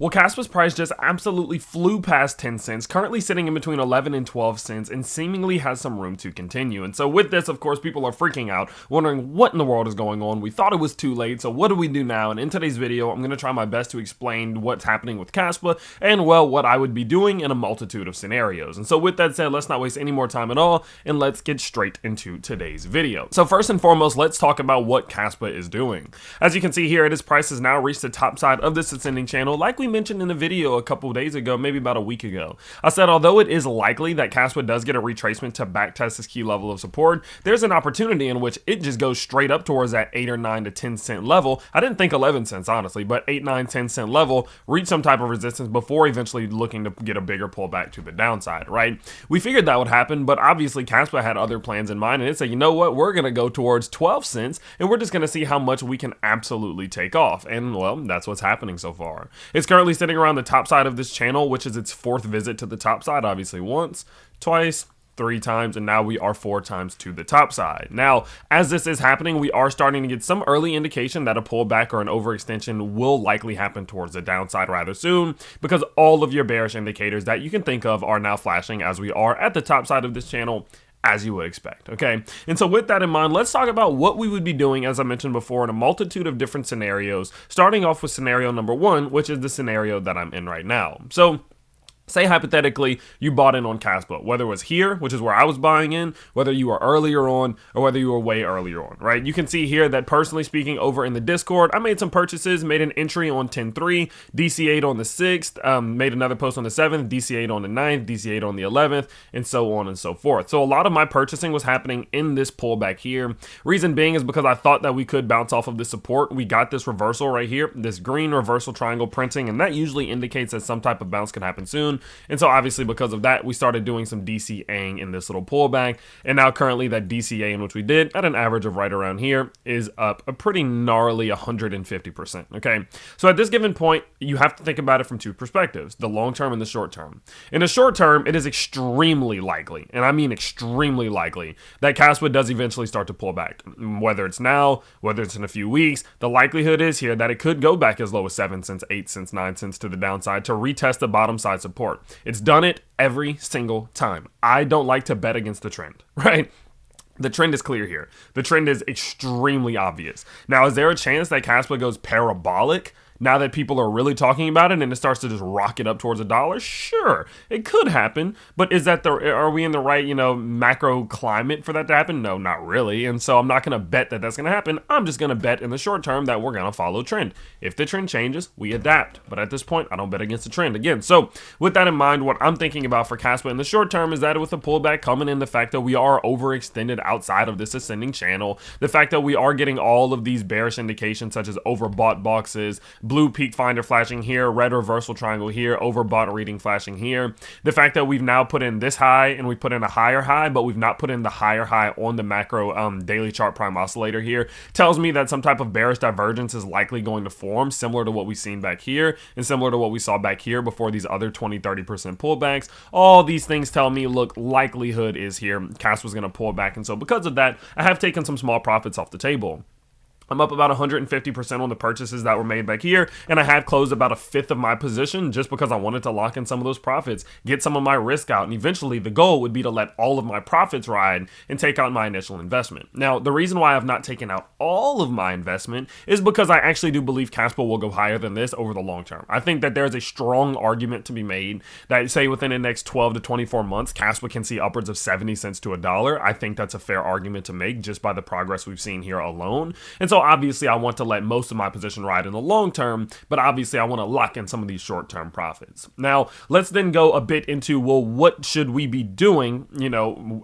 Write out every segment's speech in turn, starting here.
Well, Kaspa's price just absolutely flew past 10 cents, currently sitting in between 11 and 12 cents, and seemingly has some room to continue. And so with this, of course, people are freaking out, wondering what in the world is going on. We thought it was too late, so what do we do now? And in today's video, I'm going to try my best to explain what's happening with Kaspa and, well, what I would be doing in a multitude of scenarios. And so with that said, let's not waste any more time at all, and let's get straight into today's video. So first and foremost, let's talk about what Kaspa is doing. As you can see here, its price has now reached the top side of this ascending channel, like we mentioned in a video a couple of days ago, maybe about a week ago. I said although it is likely that Kaspa does get a retracement to backtest this key level of support, there's an opportunity in which it just goes straight up towards that 8 or 9 to 10 cent level. I didn't think 11 cents honestly, but 8, 9, 10 cent level, reach some type of resistance before eventually looking to get a bigger pullback to the downside, right? We figured that would happen, but obviously Kaspa had other plans in mind, and it said, you know what, we're gonna go towards 12 cents and we're just gonna see how much we can absolutely take off. And well, that's what's happening so far. It's currently sitting around the top side of this channel, which is its fourth visit to the top side, obviously once, twice, 3 times, and now we are 4 times to the top side. Now, as this is happening, we are starting to get some early indication that a pullback or an overextension will likely happen towards the downside rather soon, because all of your bearish indicators that you can think of are now flashing as we are at the top side of this channel, as you would expect, okay? And so with that in mind, let's talk about what we would be doing, as I mentioned before, in a multitude of different scenarios, starting off with scenario number 1, which is the scenario that I'm in right now. So say hypothetically you bought in on Kaspa, whether it was here, which is where I was buying in, whether you were earlier on, or whether you were way earlier on, right? You can see here that personally speaking, over in the Discord, I made some purchases, made an entry on 10-3, DC8 on the 6th, made another post on the 7th, DC8 on the 9th, DC8 on the 11th, and so on and so forth. So a lot of my purchasing was happening in this pullback here. Reason being is because I thought that we could bounce off of this support. We got this reversal right here, this green reversal triangle printing, and that usually indicates that some type of bounce can happen soon. And so obviously because of that, we started doing some DCAing in this little pullback. And now currently that DCA in which we did at an average of right around here is up a pretty gnarly 150%. Okay. So at this given point, you have to think about it from 2 perspectives, the long term and the short term. In the short term, it is extremely likely, and I mean extremely likely, that Kaspa does eventually start to pull back. Whether it's now, whether it's in a few weeks, the likelihood is here that it could go back as low as 7 cents, 8 cents, 9 cents to the downside to retest the bottom side support. It's done it every single time. I don't like to bet against the trend, right? The trend is clear here. The trend is extremely obvious. Now, is there a chance that Kaspa goes parabolic now that people are really talking about it and it starts to just rocket up towards $1? Sure, it could happen, but is that are we in the right, macro climate for that to happen? No, not really. And so I'm not going to bet that that's going to happen. I'm just going to bet in the short term that we're going to follow trend. If the trend changes, we adapt. But at this point, I don't bet against the trend again. So with that in mind, what I'm thinking about for Kaspa in the short term is that with a pullback coming in, the fact that we are overextended outside of this ascending channel, the fact that we are getting all of these bearish indications such as overbought boxes, blue peak finder flashing here, red reversal triangle here, overbought reading flashing here. The fact that we've now put in this high and we put in a higher high, but we've not put in the higher high on the macro daily chart prime oscillator here tells me that some type of bearish divergence is likely going to form, similar to what we've seen back here and similar to what we saw back here before these other 20-30% pullbacks. All these things tell me, look, likelihood is here. Kaspa's going to pull back, and so because of that, I have taken some small profits off the table. I'm up about 150% on the purchases that were made back here, and I have closed about 1/5 of my position just because I wanted to lock in some of those profits, get some of my risk out, and eventually the goal would be to let all of my profits ride and take out my initial investment. Now, the reason why I've not taken out all of my investment is because I actually do believe Kaspa will go higher than this over the long term. I think that there's a strong argument to be made that, say, within the next 12 to 24 months, Kaspa can see upwards of 70 cents to $1. I think that's a fair argument to make just by the progress we've seen here alone. And so obviously I want to let most of my position ride in the long term, but obviously I want to lock in some of these short-term profits. Now, let's then go a bit into, well, what should we be doing,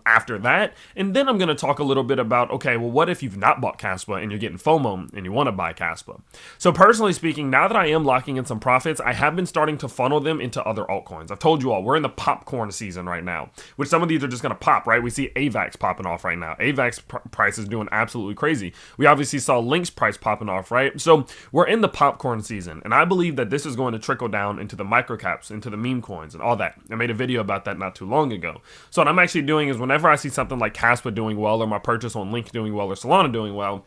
after that? And then I'm going to talk a little bit about, okay, well, what if you've not bought Kaspa and you're getting FOMO and you want to buy Kaspa? So personally speaking, now that I am locking in some profits, I have been starting to funnel them into other altcoins. I've told you all, we're in the popcorn season right now, which some of these are just going to pop, right? We see AVAX popping off right now. AVAX price is doing absolutely crazy. We obviously saw Link's price popping off, right? So we're in the popcorn season, and I believe that this is going to trickle down into the microcaps, into the meme coins and all that. I made a video about that not too long ago. So what I'm actually doing is whenever I see something like Kaspa doing well, or my purchase on Link doing well, or Solana doing well,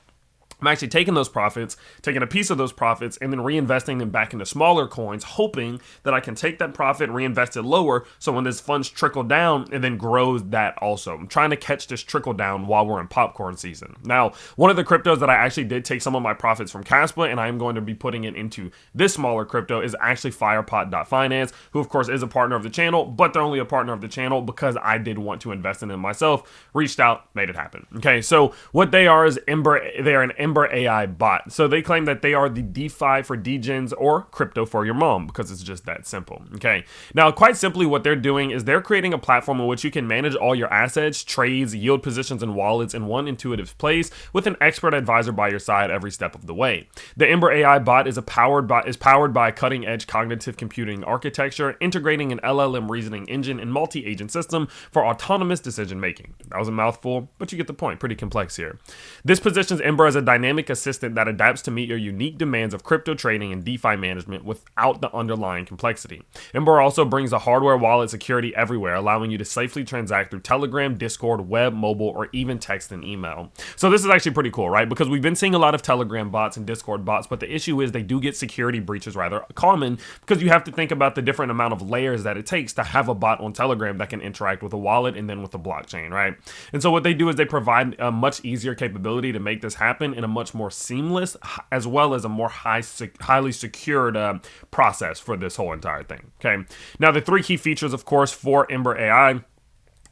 I'm actually taking those profits, taking a piece of those profits, and then reinvesting them back into smaller coins, hoping that I can take that profit and reinvest it lower. So when this funds trickle down, it then grows that also. I'm trying to catch this trickle down while we're in popcorn season. Now, one of the cryptos that I actually did take some of my profits from Kaspa, and I am going to be putting it into this smaller crypto, is actually Firepot.finance, who of course is a partner of the channel, but they're only a partner of the channel because I did want to invest in them myself, reached out, made it happen. Okay, so what they are is they are an Ember AI bot. So they claim that they are the DeFi for degens or crypto for your mom, because it's just that simple. Okay. Now, quite simply, what they're doing is they're creating a platform in which you can manage all your assets, trades, yield positions, and wallets in one intuitive place with an expert advisor by your side every step of the way. The Ember AI bot is powered by cutting-edge cognitive computing architecture, integrating an LLM reasoning engine and multi-agent system for autonomous decision making. That was a mouthful, but you get the point. Pretty complex here. This positions Ember as a dynamic assistant that adapts to meet your unique demands of crypto trading and DeFi management without the underlying complexity. Ember also brings a hardware wallet security everywhere, allowing you to safely transact through Telegram, Discord, web, mobile, or even text and email. So this is actually pretty cool, right? Because we've been seeing a lot of Telegram bots and Discord bots, but the issue is they do get security breaches rather common, because you have to think about the different amount of layers that it takes to have a bot on Telegram that can interact with a wallet and then with the blockchain, right? And so what they do is they provide a much easier capability to make this happen in a much more seamless, as well as a more highly secured process for this whole entire thing. Okay. Now, the three key features, of course, for Ember AI,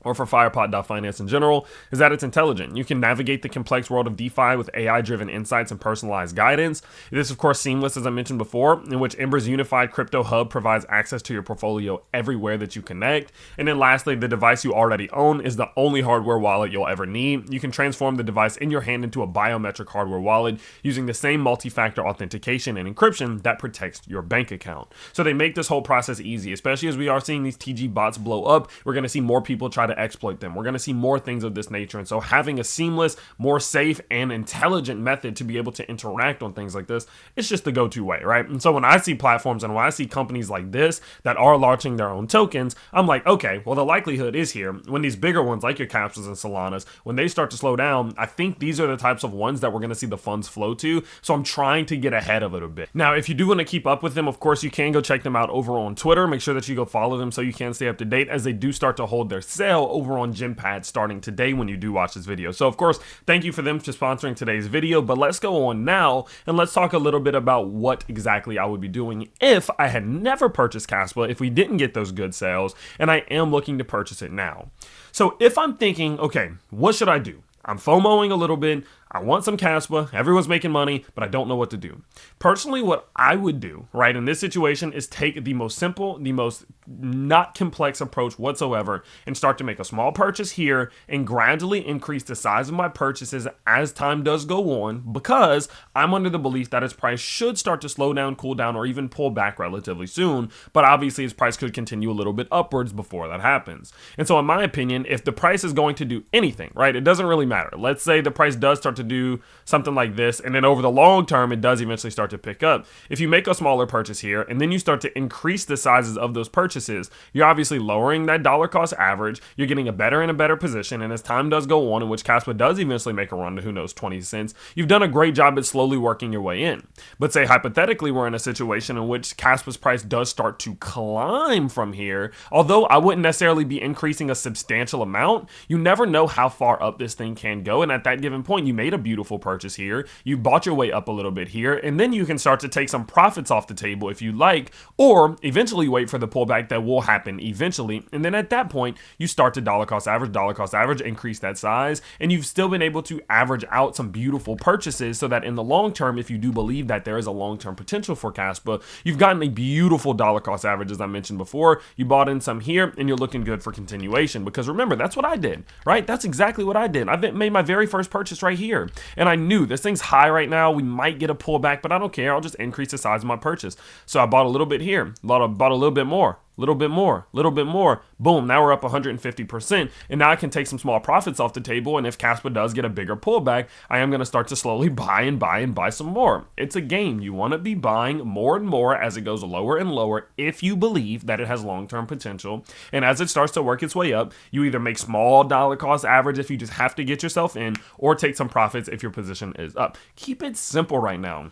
or for Firepot.finance in general, is that it's intelligent. You can navigate the complex world of DeFi with AI-driven insights and personalized guidance. It is, of course, seamless, as I mentioned before, in which Ember's unified crypto hub provides access to your portfolio everywhere that you connect. And then lastly, the device you already own is the only hardware wallet you'll ever need. You can transform the device in your hand into a biometric hardware wallet using the same multi-factor authentication and encryption that protects your bank account. So they make this whole process easy, especially as we are seeing these TG bots blow up. We're going to see more people try to exploit them. We're going to see more things of this nature. And so having a seamless, more safe, and intelligent method to be able to interact on things like this, it's just the go-to way, right? And so when I see platforms and when I see companies like this that are launching their own tokens, I'm like, okay, well, the likelihood is here when these bigger ones like your Kaspas and Solanas, when they start to slow down, I think these are the types of ones that we're going to see the funds flow to. So I'm trying to get ahead of it a bit. Now, if you do want to keep up with them, of course, you can go check them out over on Twitter. Make sure that you go follow them so you can stay up to date, as they do start to hold their sale over on GymPad starting today when you do watch this video. So of course, thank you for them for sponsoring today's video, but let's go on now and let's talk a little bit about what exactly I would be doing if I had never purchased Kaspa, if we didn't get those good sales, and I am looking to purchase it now. So if I'm thinking, okay, what should I do? I'm FOMOing a little bit. I want some Kaspa. Everyone's making money, but I don't know what to do. Personally, what I would do, right, in this situation is take the most simple, the most not complex approach whatsoever and start to make a small purchase here and gradually increase the size of my purchases as time does go on, because I'm under the belief that its price should start to slow down, cool down, or even pull back relatively soon. But obviously, its price could continue a little bit upwards before that happens. And so in my opinion, if the price is going to do anything, right, it doesn't really matter. Let's say the price does start to do something like this, and then over the long term it does eventually start to pick up. If you make a smaller purchase here and then you start to increase the sizes of those purchases, you're obviously lowering that dollar cost average. You're getting a better and a better position, and as time does go on, in which Kaspa does eventually make a run to, who knows, 20 cents, you've done a great job at slowly working your way in. But say hypothetically we're in a situation in which Kaspa's price does start to climb from here, although I wouldn't necessarily be increasing a substantial amount. You never know how far up this thing can go, and at that given point you made a beautiful purchase here, you bought your way up a little bit here, and then you can start to take some profits off the table if you like, or eventually wait for the pullback that will happen eventually, and then at that point you start to dollar cost average, increase that size, and you've still been able to average out some beautiful purchases, so that in the long term, if you do believe that there is a long-term potential for Kaspa, you've gotten a beautiful dollar cost average. As I mentioned before, you bought in some here and you're looking good for continuation, because remember, that's what I did, right? That's exactly what I did. I made my very first purchase right here, and I knew this thing's high right now, we might get a pullback, but I don't care, I'll just increase the size of my purchase. So I bought a little bit here, bought a little bit more, little bit more, little bit more. Boom, now we're up 150%. And now I can take some small profits off the table. And if Kaspa does get a bigger pullback, I am going to start to slowly buy and buy and buy some more. It's a game. You want to be buying more and more as it goes lower and lower if you believe that it has long-term potential. And as it starts to work its way up, you either make small dollar cost average if you just have to get yourself in, or take some profits if your position is up. Keep it simple right now.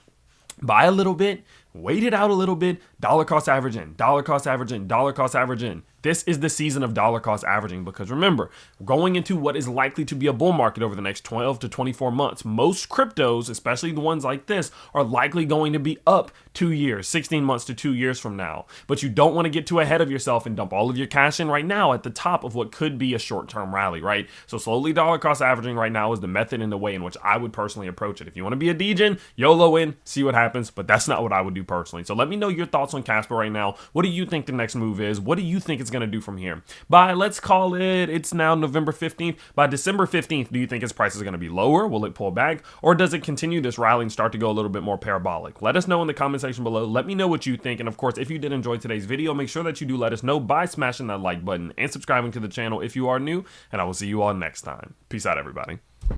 Buy a little bit, wait it out a little bit, dollar cost average in, dollar cost average in, dollar cost average in. This is the season of dollar cost averaging, because remember, going into what is likely to be a bull market over the next 12 to 24 months, most cryptos, especially the ones like this, are likely going to be up 2 years, 16 months to 2 years from now. But you don't want to get too ahead of yourself and dump all of your cash in right now at the top of what could be a short-term rally, right? So slowly dollar cost averaging right now is the method and the way in which I would personally approach it. If you want to be a degen, YOLO in, see what happens, but that's not what I would do personally. So let me know your thoughts on Kaspa right now. What do you think the next move is? What do you think it's going to do from here? By, let's call it, it's now November 15th. By December 15th, do you think its price is going to be lower? Will it pull back? Or does it continue this rally and start to go a little bit more parabolic? Let us know in the comment section below. Let me know what you think. And of course, if you did enjoy today's video, make sure that you do let us know by smashing that like button and subscribing to the channel if you are new. And I will see you all next time. Peace out, everybody.